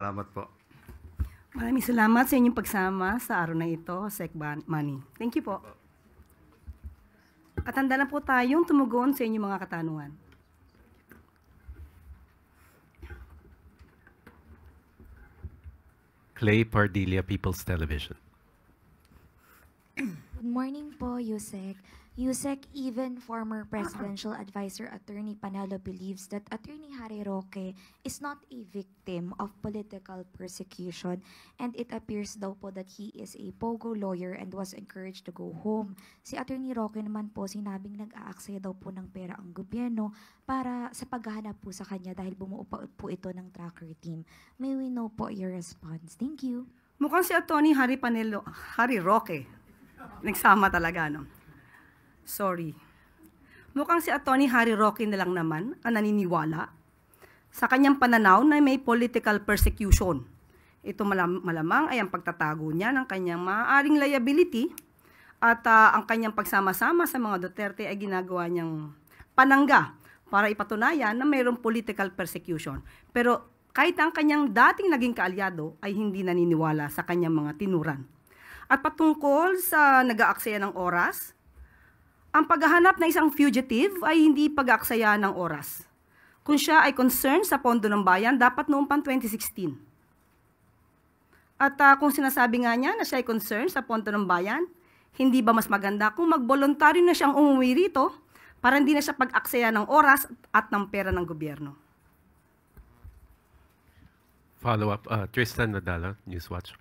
Salamat po. Maraming salamat sa inyong pagsama sa araw na ito, Sec Manny. Thank you po. At handa na po tayong tumugon sa inyong mga katanungan. Clay Pardilla, People's Television. Good morning po, Yusek. Yusek, even former presidential advisor Attorney Panelo believes that Attorney Harry Roque is not a victim of political persecution, and it appears daw po that he is a pogo lawyer and was encouraged to go home. Si Attorney Roque naman po sinabing nag-aaksaya daw po ng pera ang gobyerno para sa paghahanap po sa kanya dahil bumuo pa po ito ng tracker team. May we know po your response? Thank you. Mukhang si Atty. Harry Roque. Nagsama talaga, no? Sorry. Mukhang si Atty. Harry Roque na lang naman ang naniniwala sa kanyang pananaw na may political persecution. Ito malamang ay ang pagtatago niya ng kanyang maaaring liability at ang kanyang pagsama-sama sa mga Duterte ay ginagawa niyang panangga para ipatunayan na mayroong political persecution. Pero kahit ang kanyang dating naging kaalyado ay hindi naniniwala sa kanyang mga tinuran. At patungkol sa nag-aaksaya ng oras, ang paghahanap ng isang fugitive ay hindi pag-aaksaya ng oras. Kung siya ay concerned sa pondo ng bayan, dapat noong pang 2016. At kung sinasabi nga niya na siya ay concerned sa pondo ng bayan, hindi ba mas maganda kung mag-voluntaryo na siyang umuwi rito para hindi na siya pag-aksaya ng oras at ng pera ng gobyerno? Follow-up, Tristan Nadala, Newswatch.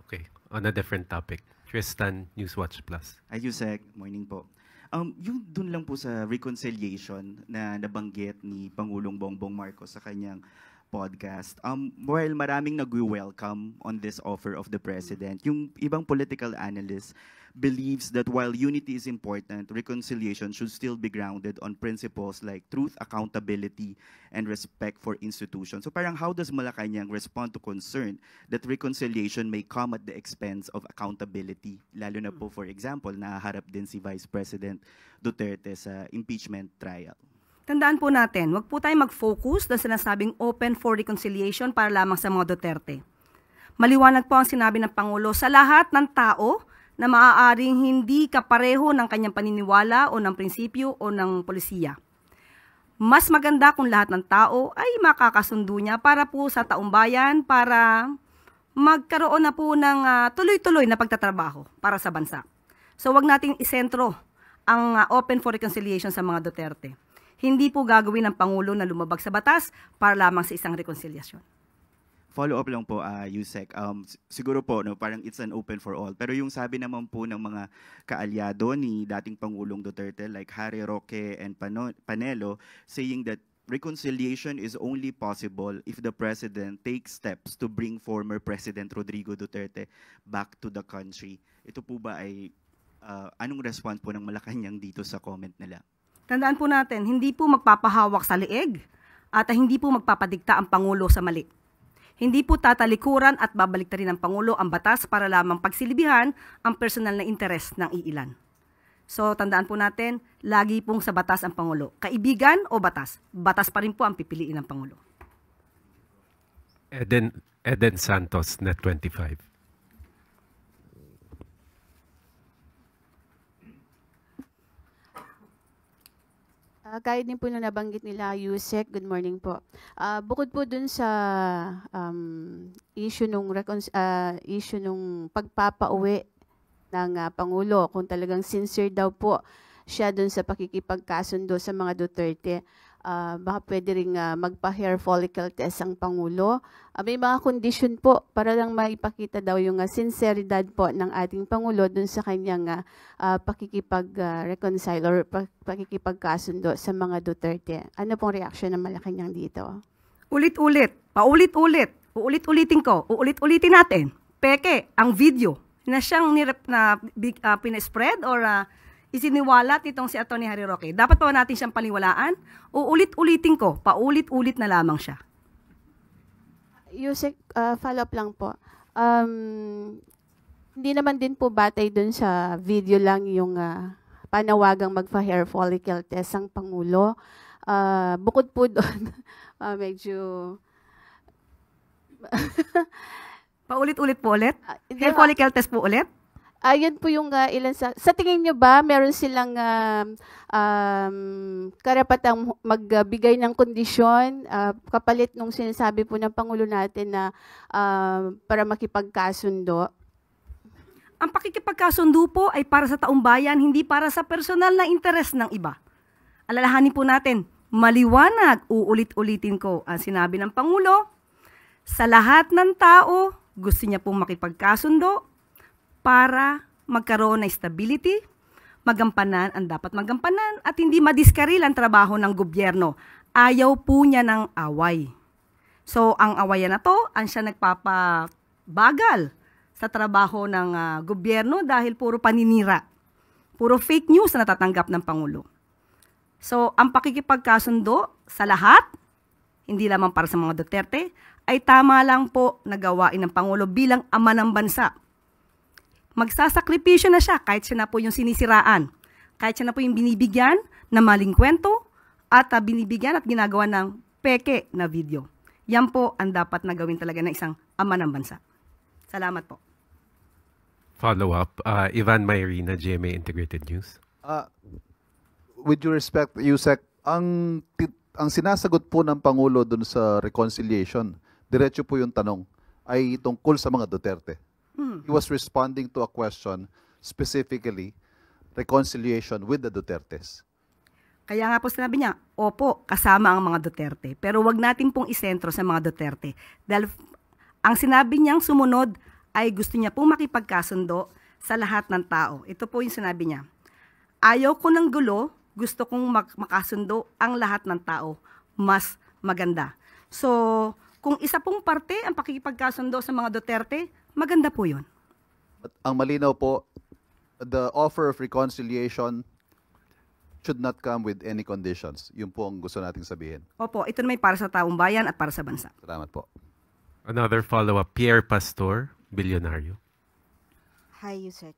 Okay, on a different topic. Tristan, Newswatch Plus. Yusek, morning po. Yung dun lang po sa reconciliation na nabanggit ni Pangulong Bongbong Marcos sa kanyang podcast, while maraming nag-welcome on this offer of the President, yung ibang political analysts believes that while unity is important, reconciliation should still be grounded on principles like truth, accountability, and respect for institutions. So parang how does Malacanang respond to concern that reconciliation may come at the expense of accountability? Lalo na po, for example, naharap din si Vice President Duterte sa impeachment trial. Tandaan po natin, wag po tayo mag-focus na sinasabing open for reconciliation para lamang sa mga Duterte. Maliwanag po ang sinabi ng Pangulo sa lahat ng tao na maaaring hindi kapareho ng kanyang paniniwala o ng prinsipyo o ng polisiya. Mas maganda kung lahat ng tao ay makakasundo niya para po sa taumbayan, para magkaroon na po ng tuloy-tuloy na pagtatrabaho para sa bansa. So wag nating isentro ang open for reconciliation sa mga Duterte. Hindi po gagawin ng Pangulo na lumabag sa batas para lamang sa isang reconciliation. Follow-up lang po, Yusek. Siguro po, no, parang it's an open for all. Pero yung sabi naman po ng mga kaalyado ni dating Pangulong Duterte like Harry Roque and Panelo saying that reconciliation is only possible if the President takes steps to bring former President Rodrigo Duterte back to the country. Ito po ba ay anong response po ng Malacanang dito sa comment nila? Tandaan po natin, hindi po magpapahawak sa leeg at hindi po magpapadikta ang Pangulo sa mali. Hindi po tatalikuran at babaliktarin ng Pangulo ang batas para lamang pagsilibihan ang personal na interes ng iilan. So tandaan po natin, lagi pong sa batas ang Pangulo. Kaibigan o batas? Batas pa rin po ang pipiliin ng Pangulo. Eden Santos, Net 25. Gaya din po na nabanggit nila, Yusek, good morning po. Bukod po dun sa issue nung pagpapauwi ng Pangulo, kung talagang sincere daw po siya dun sa pakikipagkasundo sa mga Duterte, baka pwede rin magpa-hair follicle test ang Pangulo. May mga condition po para lang maipakita daw yung sinceridad po ng ating Pangulo dun sa kanyang pakikipag-reconcile or pakikipagkasundo sa mga Duterte. Ano pong reaction ng Malacanang dito? Ulit-ulit, paulit-ulit, uulit-ulitin ko, uulit-ulitin natin. Peke, ang video na siyang pinespread or isiniwalat nitong si Atty. Harry Roque. Dapat pa natin siyang paniwalaan o ulit-ulitin ko, paulit-ulit na lamang siya. Yusek, follow-up lang po. Hindi naman din po batay dun sa video lang yung panawagang magpa-hair follicle test ang Pangulo. Bukod po doon, medyo Paulit-ulit po ulit? Hindi Hair ba- follicle test po ulit? Yan po yung ilan sa tingin nyo ba meron silang karapatang magbigay ng kondisyon kapalit nung sinasabi po ng Pangulo natin na para makipagkasundo? Ang pakikipagkasundo po ay para sa taong bayan, hindi para sa personal na interes ng iba. Alalahanin po natin, maliwanag, uulit-ulitin ko ang sinabi ng Pangulo, sa lahat ng tao, gusto niya pong makipagkasundo para magkaroon ng stability, magampanan ang dapat magampanan at hindi madiskaril ang trabaho ng gobyerno. Ayaw po niya ng away. So, ang awayan na to, ang siya nagpapabagal sa trabaho ng gobyerno dahil puro paninira. Puro fake news na natatanggap ng Pangulo. So, ang pakikipagkasundo sa lahat, hindi lamang para sa mga Duterte, ay tama lang po na gawain ng Pangulo bilang ama ng bansa. Magsasakripisyo na siya kahit siya na po yung sinisiraan. Kahit siya na po yung binibigyan na maling kwento at binibigyan at ginagawa ng peke na video. Yan po ang dapat na gawin talaga ng isang ama ng bansa. Salamat po. Follow-up, Ivan Mayrina, GMA Integrated News. With due respect, Yusek, ang sinasagot po ng Pangulo dun sa reconciliation, diretso po yung tanong, ay tungkol sa mga Duterte. He was responding to a question, specifically, reconciliation with the Dutertes. Kaya nga po sinabi niya, opo, kasama ang mga Duterte. Pero wag natin pong isentro sa mga Duterte. Dahil ang sinabi niyang sumunod ay gusto niya pong makipagkasundo sa lahat ng tao. Ito po yung sinabi niya. Ayaw ko ng gulo, gusto kong makasundo ang lahat ng tao. Mas maganda. So, kung isa pong parte ang pakikipagkasundo sa mga Duterte, maganda po yun. At ang malinaw po, the offer of reconciliation should not come with any conditions. Yun po ang gusto nating sabihin. Opo, ito naman para sa taong bayan at para sa bansa. Salamat po. Another follow-up, Pierre Pastor, Bilyonaryo. Hi, Yusek.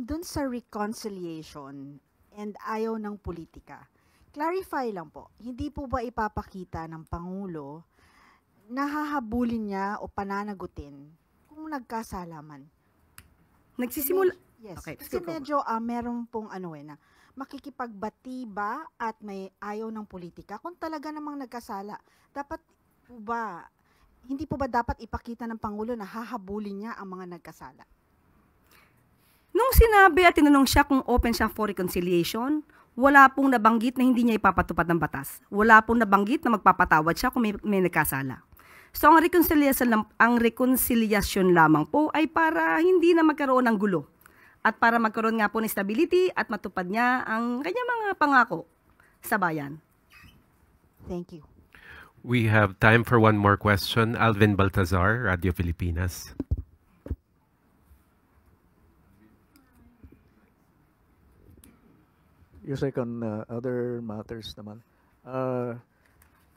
Dun sa reconciliation and ayaw ng politika, clarify lang po, hindi po ba ipapakita ng Pangulo na hahabulin niya o pananagutin kung nagkasalaman? Nagsisimula... Yes, Okay, kasi sige po. medyo meron pong na makikipagbati ba at may ayaw ng politika kung talaga namang nagkasala. Dapat po ba, hindi po ba dapat ipakita ng Pangulo na hahabulin niya ang mga nagkasala? Nung sinabi at tinanong siya kung open siya for reconciliation, wala pong nabanggit na hindi niya ipapatupad ng batas. Wala pong nabanggit na magpapatawad siya kung may nagkasala. So ang reconciliation lamang po ay para hindi na magkaroon ng gulo at para magkaroon nga po ng stability at matupad niya ang kanyang mga pangako sa bayan. Thank you. We have time for one more question. Alvin Baltazar, Radio Filipinas. Yusek, on other matters naman.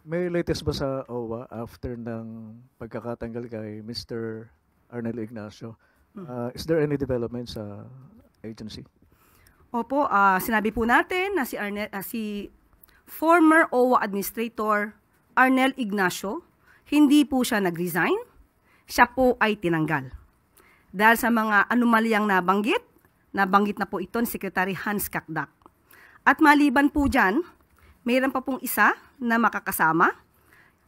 May latest ba sa OWA after ng pagkakatanggal kay Mr. Arnel Ignacio? Is there any development sa agency? Opo, sinabi po natin na si former OWA Administrator Arnel Ignacio, hindi po siya nag-resign, siya po ay tinanggal. Dahil sa mga anomalyang nabanggit na po ito ni Secretary Hans Kakdak. At maliban po dyan, mayroon pa pong isa na makakasama,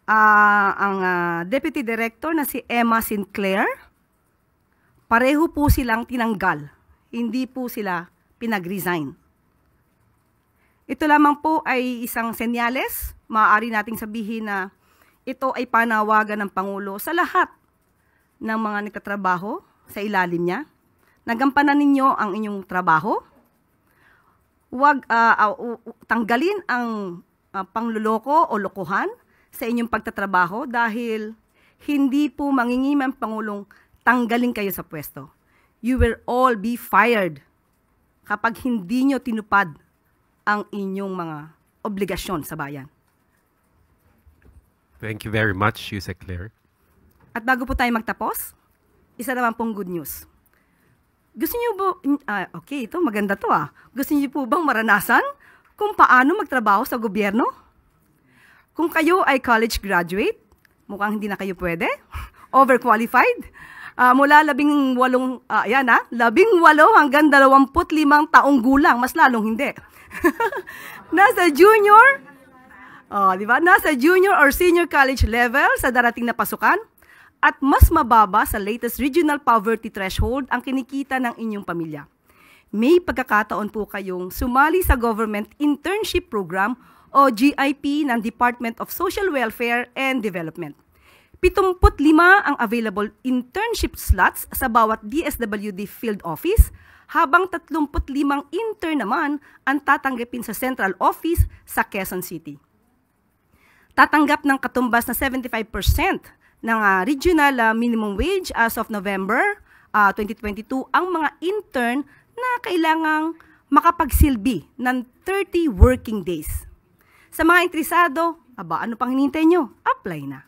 ang Deputy Director na si Emma Sinclair. Pareho po silang tinanggal, hindi po sila pinag-resign. Ito lamang po ay isang senyales, maaari nating sabihin na ito ay panawagan ng Pangulo sa lahat ng mga nagtatrabaho sa ilalim niya. Nagampanan ninyo ang inyong trabaho. Huwag tanggalin ang pangluloko o lokohan sa inyong pagtatrabaho dahil hindi po mangingim ang Pangulong tanggalin kayo sa pwesto. You will all be fired kapag hindi nyo tinupad ang inyong mga obligasyon sa bayan. Thank you very much, Yusek Claire. At bago po tayo magtapos, isa naman pong good news. Gusto niyo po, okay, ito maganda to Gusto niyo po bang maranasan kung paano magtrabaho sa gobyerno? Kung kayo ay college graduate, mukhang hindi na kayo pwede, overqualified. Mula 18 hanggang 25 taong gulang, mas lalong hindi. Nasa junior, Nasa junior or senior college level sa darating na pasukan at mas mababa sa latest regional poverty threshold ang kinikita ng inyong pamilya. May pagkakataon po kayong sumali sa Government Internship Program o GIP ng Department of Social Welfare and Development. 75 ang available internship slots sa bawat DSWD field office, habang 35 intern naman ang tatanggapin sa central office sa Quezon City. Tatanggap ng katumbas na 75% ng regional minimum wage as of November 2022 ang mga intern na kailangang makapagsilbi ng 30 working days. Sa mga interesado, ano pang hinihintay nyo? Apply na.